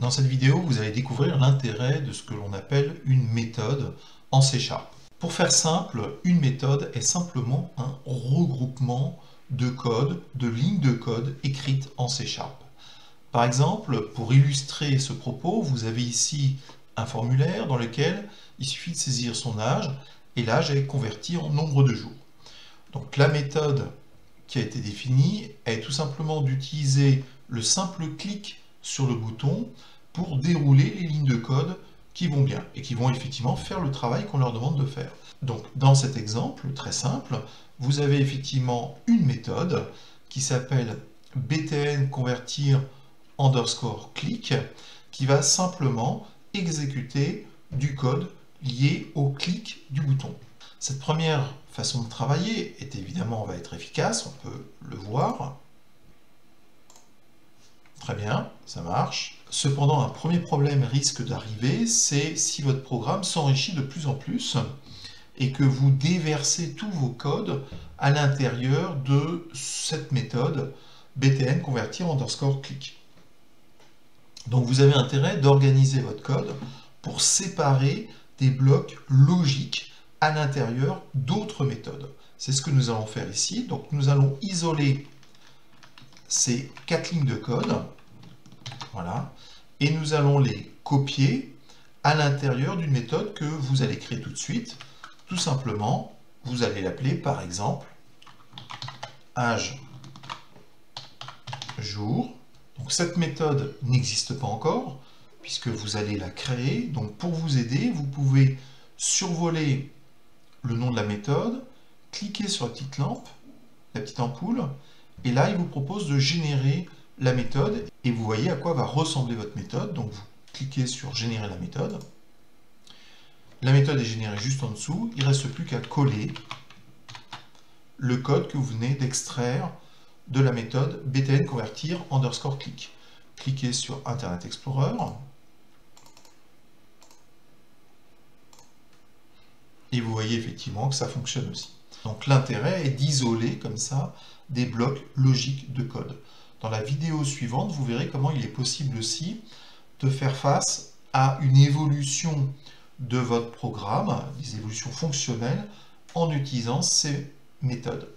Dans cette vidéo, vous allez découvrir l'intérêt de ce que l'on appelle une méthode en C#. Pour faire simple, une méthode est simplement un regroupement de code, de lignes de code écrites en C#. Par exemple, pour illustrer ce propos, vous avez ici un formulaire dans lequel il suffit de saisir son âge, et l'âge est converti en nombre de jours. Donc la méthode qui a été définie est tout simplement d'utiliser le simple clic sur le bouton pour dérouler les lignes de code qui vont bien et qui vont effectivement faire le travail qu'on leur demande de faire. Donc dans cet exemple très simple, vous avez effectivement une méthode qui s'appelle btn convertir underscore click qui va simplement exécuter du code lié au clic du bouton. Cette première façon de travailler est évidemment va être efficace, on peut le voir. Très bien, ça marche. Cependant, un premier problème risque d'arriver, c'est si votre programme s'enrichit de plus en plus et que vous déversez tous vos codes à l'intérieur de cette méthode btn convertir underscore click. Donc vous avez intérêt d'organiser votre code pour séparer des blocs logiques à l'intérieur d'autres méthodes. C'est ce que nous allons faire ici. Donc nous allons isoler ces 4 lignes de code, voilà, et nous allons les copier à l'intérieur d'une méthode que vous allez créer tout de suite. Tout simplement, vous allez l'appeler par exemple âge jour. Donc cette méthode n'existe pas encore puisque vous allez la créer. Donc pour vous aider, vous pouvez survoler le nom de la méthode, cliquez sur la petite lampe, la petite ampoule, et là il vous propose de générer la méthode et vous voyez à quoi va ressembler votre méthode. Donc vous cliquez sur générer la méthode. La méthode est générée juste en dessous, il ne reste plus qu'à coller le code que vous venez d'extraire de la méthode btn convertir underscore click. Cliquez sur Internet Explorer et vous voyez effectivement que ça fonctionne aussi. Donc l'intérêt est d'isoler comme ça des blocs logiques de code. Dans la vidéo suivante, vous verrez comment il est possible aussi de faire face à une évolution de votre programme, des évolutions fonctionnelles, en utilisant ces méthodes.